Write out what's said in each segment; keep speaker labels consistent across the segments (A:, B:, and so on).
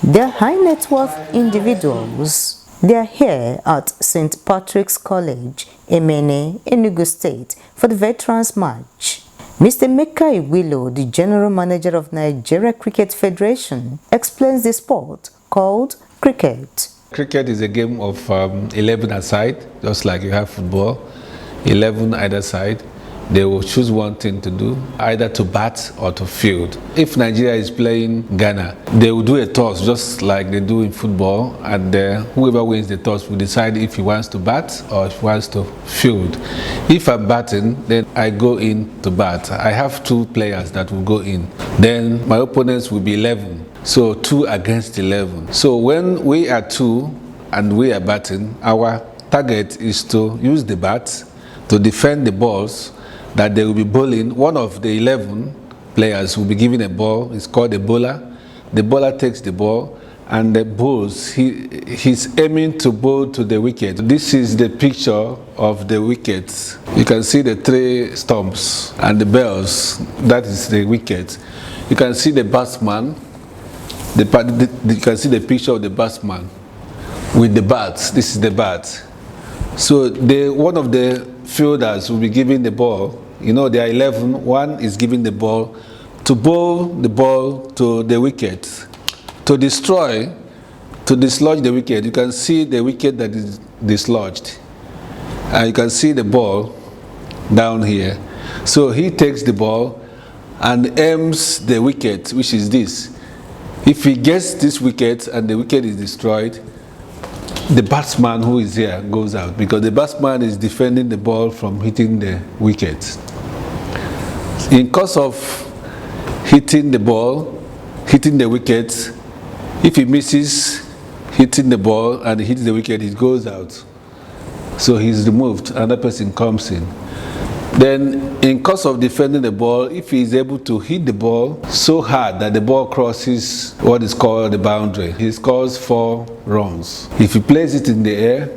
A: They're high net worth individuals. They are here at St. Patrick's College, Emene, Enugu State, for the Veterans March. Mr. Meka Iwilo, the General Manager of Nigeria Cricket Federation, explains the sport called cricket.
B: Cricket is a game of 11 aside, just like you have football, 11 either side. They will choose one thing to do, either to bat or to field. If Nigeria is playing Ghana, they will do a toss just like they do in football, and whoever wins the toss will decide if he wants to bat or if he wants to field. If I'm batting, then I go in to bat. I have 2 players that will go in. Then my opponents will be 11. So 2 against 11. So when we are 2 and we are batting, our target is to use the bat to defend the balls that they will be bowling. One of the 11 players will be given a ball. It's called a bowler. The bowler takes the ball and the bowls. He's aiming to bowl to the wicket. This is the picture of the wickets. You can see the 3 stumps and the bells. That is the wicket. You can see the batsman. You can see the picture of the batsman with the bat. This is the bat. So one of the fielders will be giving the ball. You know, there are 11. One is giving the ball to bowl the ball to the wicket, to dislodge the wicket. You can see the wicket that is dislodged, and you can see the ball down here. So he takes the ball and aims the wicket, which is this. If he gets this wicket and the wicket is destroyed, the batsman who is here goes out, because the batsman is defending the ball from hitting the wicket. In course of hitting the ball, hitting the wicket, if he misses hitting the ball and hits the wicket, it goes out. So he's removed, another person comes in. Then in course of defending the ball, if he is able to hit the ball so hard that the ball crosses what is called the boundary, he scores 4 runs. If he plays it in the air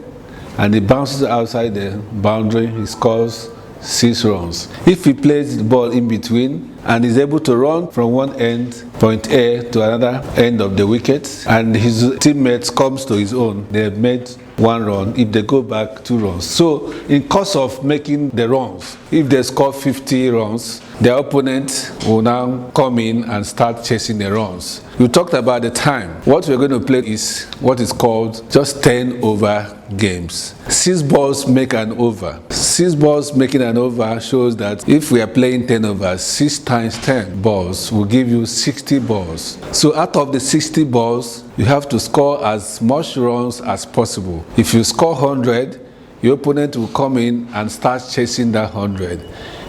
B: and it bounces outside the boundary, he scores 6 runs. If he plays the ball in between and is able to run from one end, point A, to another end of the wicket, and his teammates comes to his own, they have made 1 run. If they go back, 2 runs. So in course of making the runs, if they score 50 runs, their opponent will now come in and start chasing the runs. We talked about the time. What we're going to play is what is called just 10 over games. 6 balls make an over. 6 balls making an over shows that if we are playing 10 overs, 6 times 10 balls will give you 60 balls. So out of the 60 balls, you have to score as much runs as possible. If you score 100, your opponent will come in and start chasing that 100.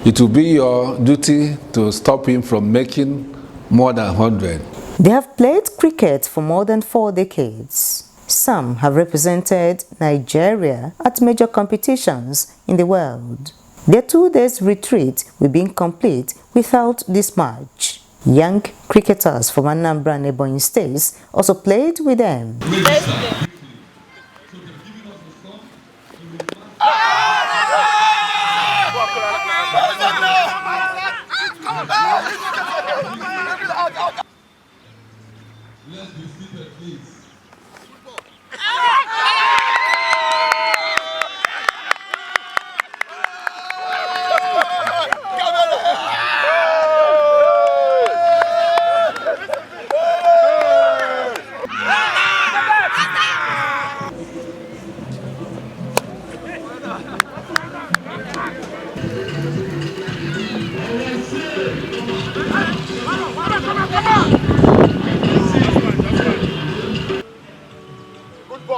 B: It will be your duty to stop him from making more than 100.
A: They have played cricket for more than 4 decades. Some have represented Nigeria at major competitions in the world. Their 2 days retreat will be incomplete without this match. Young cricketers from Anambra and Ebonyi states also played with them.
C: Let's be seated, please.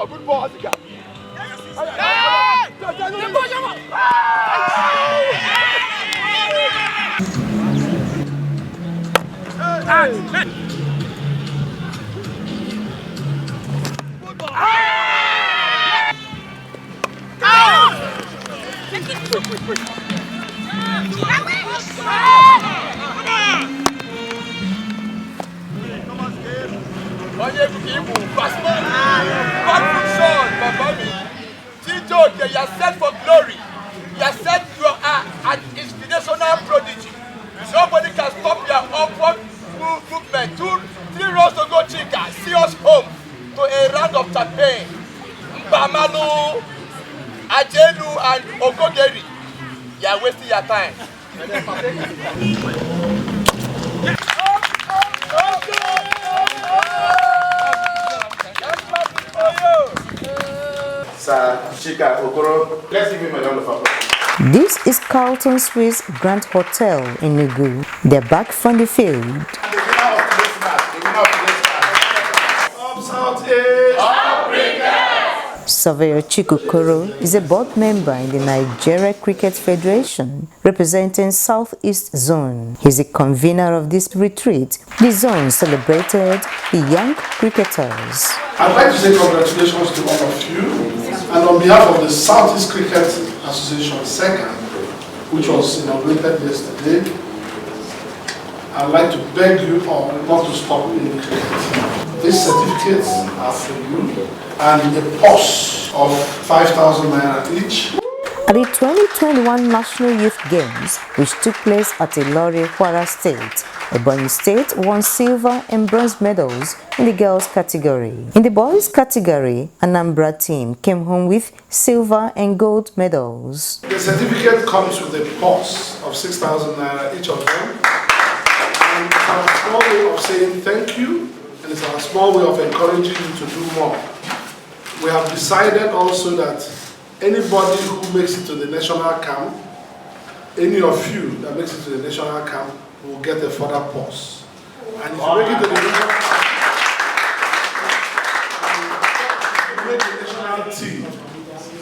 C: Good ball, Azika. You are set for glory. You are set, you are an inspirational prodigy. Nobody can stop your upward movement. 2-3 rows to go, Chika. See us home. Ajelu and Ogogeri. You are wasting your time.
D: Sir Chika Okoro, let's give him a round of applause.
A: This is Carlton Swiss Grand Hotel in Enugu. They're back from the field. Surveyor Chikukoro is a board member in the Nigeria Cricket Federation, representing Southeast Zone. He's the convener of this retreat. The zone celebrated the young cricketers.
E: I'd like to say congratulations to all of you, and on behalf of the Southeast Cricket Association SECA, which was inaugurated yesterday, I'd like to beg you all not to stop playing cricket. These certificates are for you, and a purse of 5,000 naira each.
A: At the 2021 National Youth Games, which took place at Ilori, Kwara State, Ebonyi State won silver and bronze medals in the girls category. In the boys category, Anambra team came home with silver and gold medals.
E: The certificate comes with a purse of 6,000 naira each of them, and it's our small way of saying thank you, and it's our small way of encouraging you to do more. We have decided also that anybody who makes it to the national camp, any of you that makes it to the national camp, will get a further purse. And if you make it to the national team,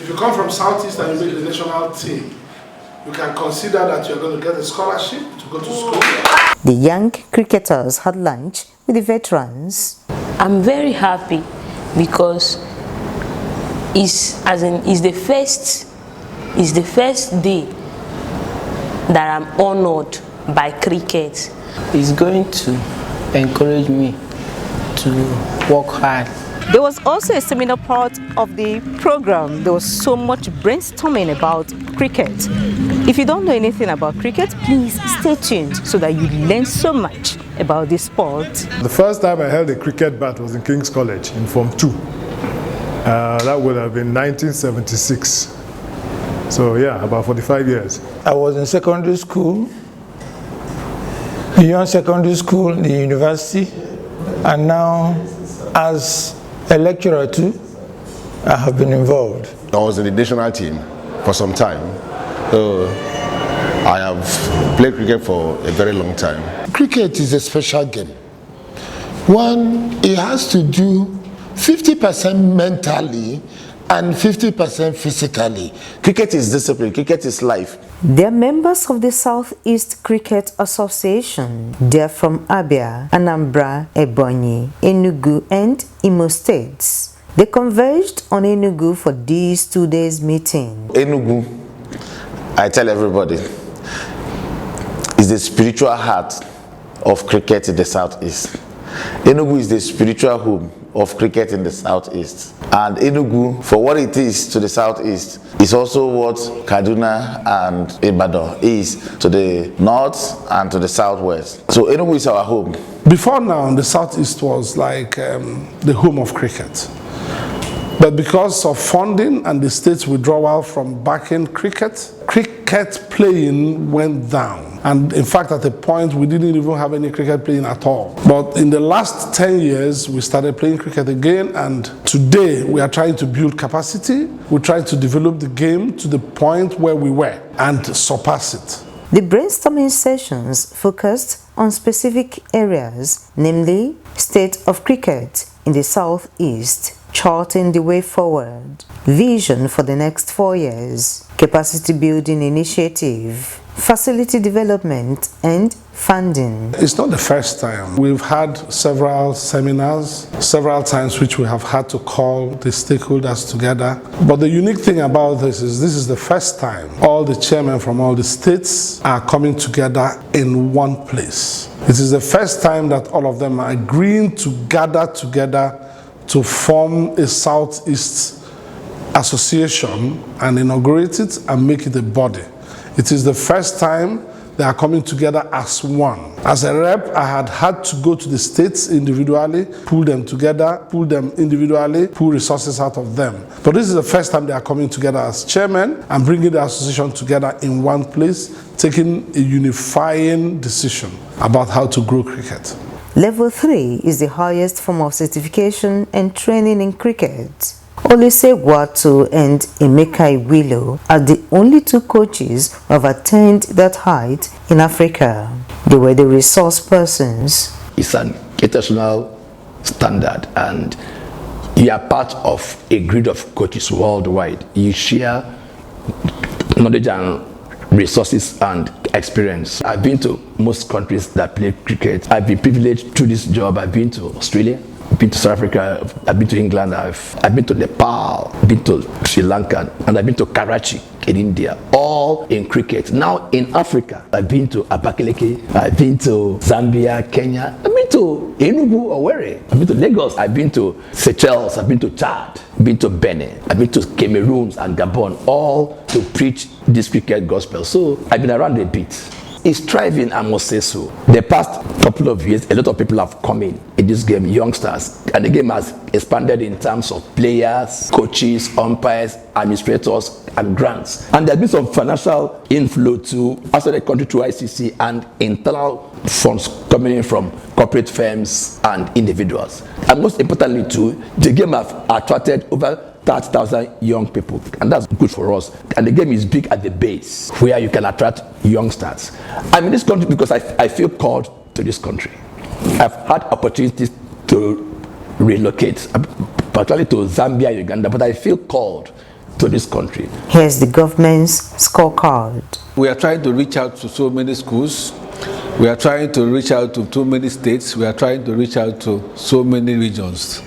E: if you come from Southeast and you make the national team, you can consider that you're going to get a scholarship to go to school.
A: The young cricketers had lunch with the veterans.
F: I'm very happy because it's the first day that I'm honored by cricket.
G: It's going to encourage me to work hard.
H: There was also a seminar part of the program. There was so much brainstorming about cricket. If you don't know anything about cricket, please stay tuned so that you learn so much about this sport.
I: The first time I held a cricket bat was in King's College in Form 2. That would have been 1976. So yeah, about 45 years.
J: I was in secondary school, beyond secondary school, in the university, and now as a lecturer too, I have been involved.
D: I was in the national team for some time. So I have played cricket for a very long time.
K: Cricket is a special game. One, it has to do 50% mentally and 50% physically.
D: Cricket is discipline, cricket is life.
A: They're members of the Southeast Cricket Association. They're from Abia, Anambra, Ebonyi, Enugu, and Imo states. They converged on Enugu for these 2 days meeting.
D: Enugu, I tell everybody, is the spiritual heart of cricket in the Southeast. Enugu is the spiritual home of cricket in the Southeast. And Enugu, for what it is to the Southeast, is also what Kaduna and Ibadan is to the north and to the southwest. So Enugu is our home.
E: Before now, the Southeast was like the home of cricket. But because of funding and the state's withdrawal from backing cricket, cricket playing went down. And in fact, at a point, we didn't even have any cricket playing at all. But in the last 10 years, we started playing cricket again. And today, we are trying to build capacity. We're trying to develop the game to the point where we were and surpass it.
A: The brainstorming sessions focused on specific areas, namely state of cricket in the Southeast, charting the way forward, vision for the next 4 years, capacity building initiative, facility development, and funding.
E: It's not the first time. We've had several seminars, several times which we have had to call the stakeholders together. But the unique thing about this is the first time all the chairmen from all the states are coming together in one place. It is the first time that all of them are agreeing to gather together to form a Southeast association and inaugurate it and make it a body. It is the first time they are coming together as one. As a rep, I had to go to the states individually, pull them together, pull them individually, pull resources out of them. But this is the first time they are coming together as chairman and bringing the association together in one place, taking a unifying decision about how to grow cricket.
A: Level 3 is the highest form of certification and training in cricket. Olise Gwatu and Emeka Iwilo are the only two coaches who have attained that height in Africa. They were the resource persons.
L: It's an international standard, and you are part of a grid of coaches worldwide. You share knowledge and resources and experience. I've been to most countries that play cricket. I've been privileged to this job. I've been to Australia, I've been to South Africa, I've been to England, I've been to Nepal, I've been to Sri Lanka, and I've been to Karachi in India, all in cricket. Now in Africa, I've been to Abakaliki, I've been to Zambia, Kenya, I've been to Enugu, Owerri, I've been to Lagos, I've been to Seychelles, I've been to Chad, I've been to Benin, I've been to Cameroon and Gabon, all to preach this cricket gospel. So I've been around a bit. It's thriving, I must say so. The past couple of years, a lot of people have come in this game, youngsters, and the game has expanded in terms of players, coaches, umpires, administrators, and grants. And there's been some financial inflow to outside the country through ICC and internal funds coming in from corporate firms and individuals. And most importantly too, the game has attracted over 30,000 young people, and that's good for us. And the game is big at the base, where you can attract youngsters. I'm in this country because I feel called to this country. I've had opportunities to relocate, particularly to Zambia, Uganda, but I feel called to this country.
A: Here's the government's scorecard.
B: We are trying to reach out to so many schools. We are trying to reach out to too many states. We are trying to reach out to so many regions.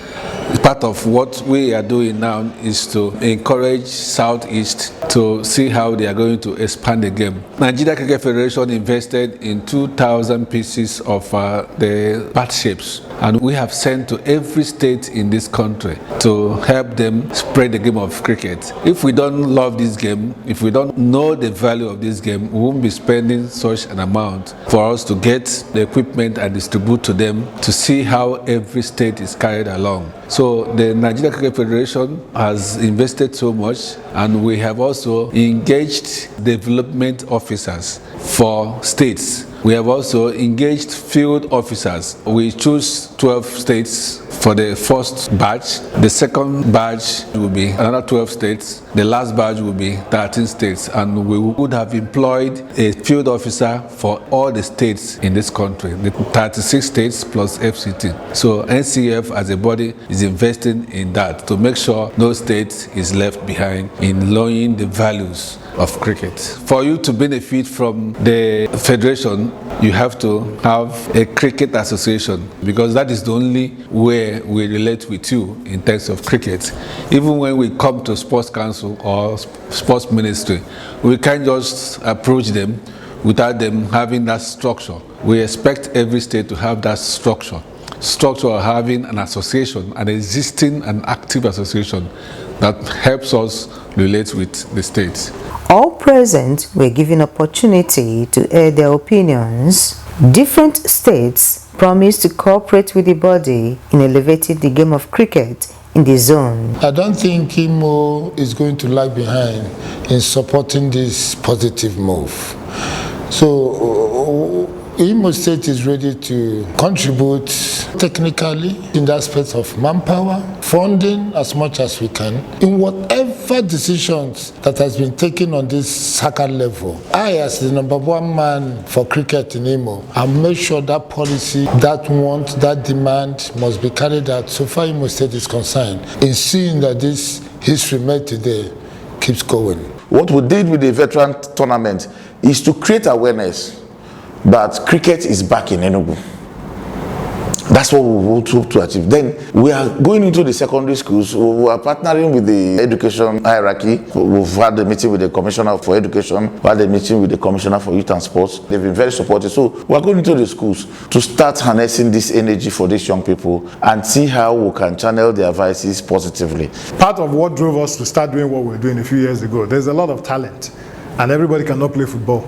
B: Part of what we are doing now is to encourage Southeast to see how they are going to expand the game. Nigeria Cricket Federation invested in 2,000 pieces of the bat shapes, and we have sent to every state in this country to help them spread the game of cricket. If we don't love this game, if we don't know the value of this game, we won't be spending such an amount for us to get the equipment and distribute to them to see how every state is carried along. So the Nigeria Cricket Federation has invested so much, and we have also engaged development officers for states. We have also engaged field officers. We choose 12 states for the first batch. The second batch will be another 12 states. The last batch will be 13 states. And we would have employed a field officer for all the states in this country, the 36 states plus FCT. So NCF as a body is investing in that to make sure no state is left behind in lowering the values of cricket. For you to benefit from the federation, you have to have a cricket association, because that is the only way we relate with you in terms of cricket. Even when we come to sports council or sports ministry, we can't just approach them without them having that structure. We expect every state to have that structure of having an association, an existing and active association that helps us relate with the states.
A: All present were given opportunity to air their opinions. Different states promised to cooperate with the body in elevating the game of cricket in the zone.
K: I don't think Imo is going to lag behind in supporting this positive move. So Imo State is ready to contribute technically in the aspects of manpower, funding as much as we can, in whatever decisions that has been taken on this SACA level. I, as the #1 man for cricket in Imo, I'll make sure that policy, that want, that demand must be carried out so far Imo State is concerned, in seeing that this history made today keeps going.
D: What we did with the veteran tournament is to create awareness that cricket is back in Enugu. That's what we want to achieve. Then we are going into the secondary schools. We are partnering with the education hierarchy. We've had a meeting with the Commissioner for Education. We had a meeting with the Commissioner for Youth and Sports. They've been very supportive. So we are going into the schools to start harnessing this energy for these young people and see how we can channel their voices positively.
I: Part of what drove us to start doing what we're doing a few years ago, there's a lot of talent, and everybody cannot play football.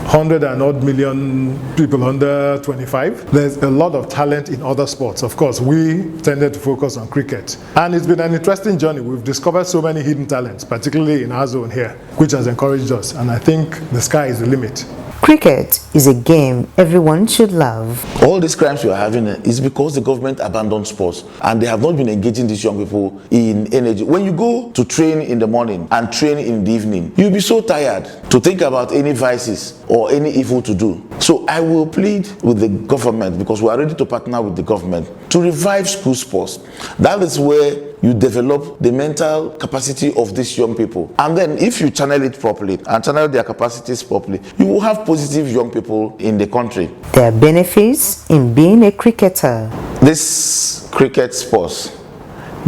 I: 100 and odd million people under 25. There's a lot of talent in other sports. Of course, we tended to focus on cricket. And it's been an interesting journey. We've discovered so many hidden talents, particularly in our zone here, which has encouraged us. And I think the sky is the limit.
A: Cricket is a game everyone should love.
D: All these crimes we are having is because the government abandoned sports and they have not been engaging these young people in energy. When you go to train in the morning and train in the evening, you'll be so tired to think about any vices or any evil to do. So I will plead with the government, because we are ready to partner with the government, to revive school sports. That is where you develop the mental capacity of these young people. And then if you channel it properly and channel their capacities properly, you will have positive young people in the country.
A: There are benefits in being a cricketer.
D: This cricket sports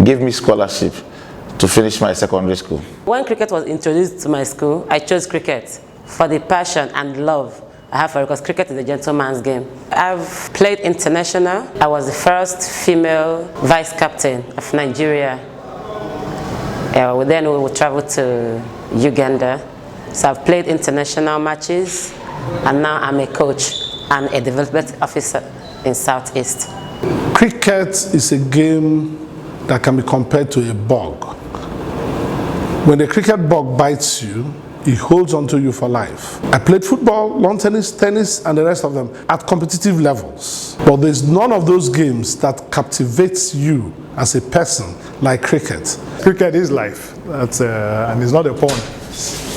D: gave me scholarship to finish my secondary school.
M: When cricket was introduced to my school, I chose cricket for the passion and love I have for it, because cricket is a gentleman's game. I've played international. I was the first female vice captain of Nigeria. Then we would travel to Uganda. So I've played international matches, and now I'm a coach and a development officer in Southeast.
E: Cricket is a game that can be compared to a bug. When the cricket bug bites you, it holds onto you for life. I played football, lawn tennis, and the rest of them at competitive levels. But there's none of those games that captivates you as a person like cricket.
I: Cricket is life, and it's not a pun.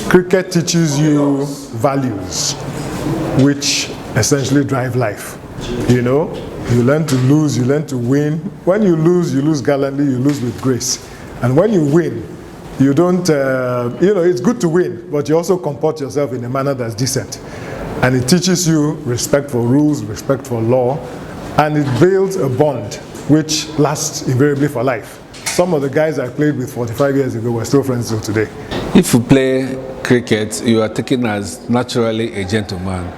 I: Cricket teaches you values, which essentially drive life. You know, you learn to lose, you learn to win. When you lose gallantly, you lose with grace. And when you win, you don't, it's good to win, but you also comport yourself in a manner that's decent. And it teaches you respect for rules, respect for law, and it builds a bond which lasts invariably for life. Some of the guys I played with 45 years ago were still friends till today.
B: If you play cricket, you are taken as naturally a gentleman,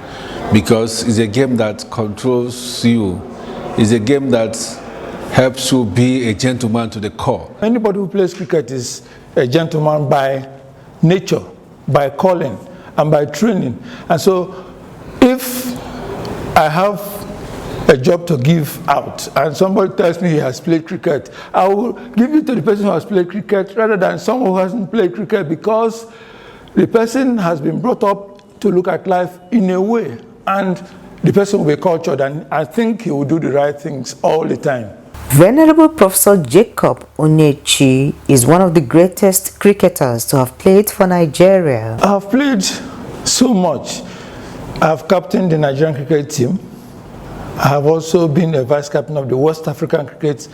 B: because it's a game that controls you. It's a game that helps you be a gentleman to the core.
J: Anybody who plays cricket is a gentleman by nature, by calling, and by training. And so if I have a job to give out and somebody tells me he has played cricket, I will give it to the person who has played cricket rather than someone who hasn't played cricket, because the person has been brought up to look at life in a way, and the person will be cultured, and I think he will do the right things all the time.
A: Venerable Professor Jacob Onechi is one of the greatest cricketers to have played for Nigeria.
J: I have played so much. I have captained the Nigerian cricket team. I have also been a vice captain of the West African cricket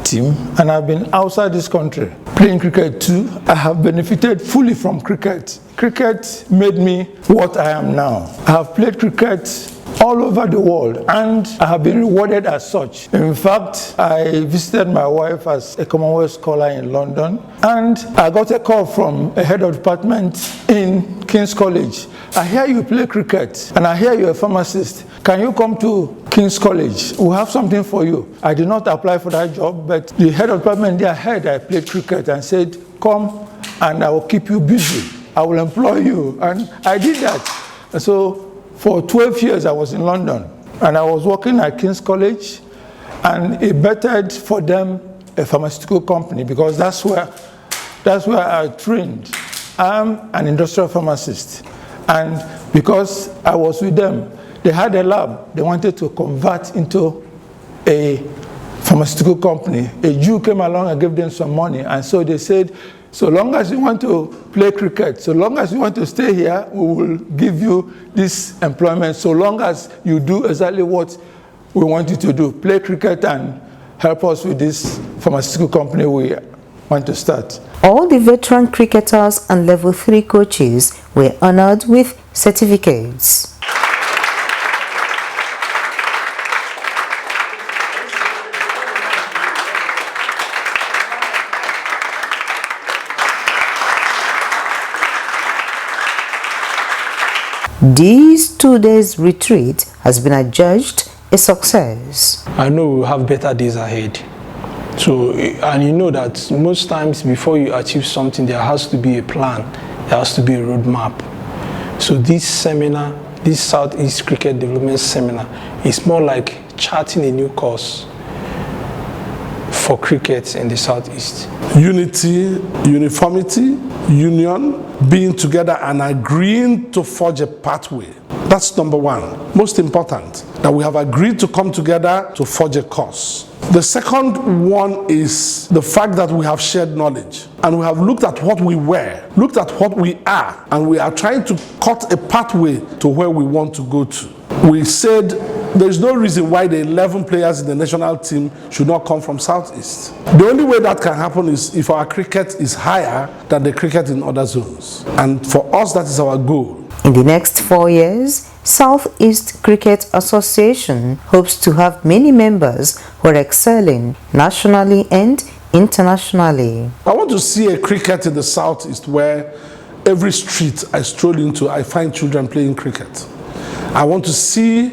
J: team, and I've been outside this country playing cricket too. I have benefited fully from cricket. Cricket made me what I am now. I have played cricket all over the world, and I have been rewarded as such. In fact, I visited my wife as a Commonwealth scholar in London, and I got a call from a head of department in King's College. I hear you play cricket, and I hear you're a pharmacist. Can you come to King's College? We have something for you. I did not apply for that job, but the head of department there heard I played cricket and said, come and I will keep you busy. I will employ you. And I did that. And so for 12 years I was in London, and I was working at King's College, and it bettered for them a pharmaceutical company, because that's where I trained. I'm an industrial pharmacist, and because I was with them, they had a lab they wanted to convert into a pharmaceutical company. A Jew came along and gave them some money, and so they said, so long as you want to play cricket, so long as you want to stay here, we will give you this employment, so long as you do exactly what we want you to do, play cricket and help us with this pharmaceutical company we want to start.
A: All the veteran cricketers and level 3 coaches were honored with certificates. This 2 days retreat has been adjudged a success.
G: I know we'll have better days ahead. So, and you know that most times before you achieve something, there has to be a plan, there has to be a roadmap.
J: to this seminar, this Southeast Cricket Development Seminar, is more like charting a new course for cricket in the Southeast.
E: Unity, uniformity, union, being together and agreeing to forge a pathway. That's number one. Most important, that we have agreed to come together to forge a course. The second one is the fact that we have shared knowledge and we have looked at what we were, looked at what we are, and we are trying to cut a pathway to where we want to go to. We said there's no reason why the 11 players in the national team should not come from Southeast. The only way that can happen is if our cricket is higher than the cricket in other zones. And for us, that is our goal.
A: In the next 4 years, Southeast Cricket Association hopes to have many members who are excelling nationally and internationally.
E: I want to see a cricket in the Southeast where every street I stroll into, I find children playing cricket. I want to see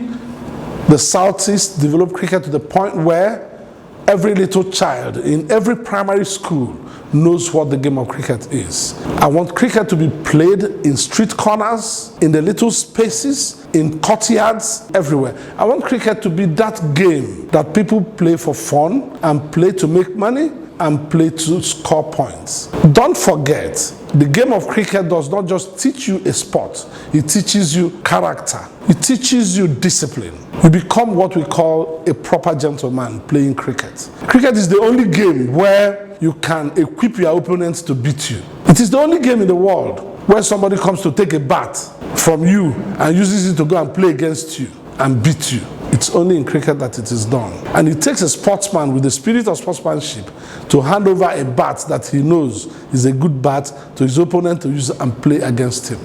E: the Southeast develop cricket to the point where every little child in every primary school knows what the game of cricket is. I want cricket to be played in street corners, in the little spaces, in courtyards, everywhere. I want cricket to be that game that people play for fun and play to make money and play to score points. Don't forget, the game of cricket does not just teach you a sport, it teaches you character, it teaches you discipline. You become what we call a proper gentleman playing cricket. Cricket is the only game where you can equip your opponents to beat you. It is the only game in the world where somebody comes to take a bat from you and uses it to go and play against you and beat you. It's only in cricket that it is done. And it takes a sportsman with the spirit of sportsmanship to hand over a bat that he knows is a good bat to his opponent to use and play against him.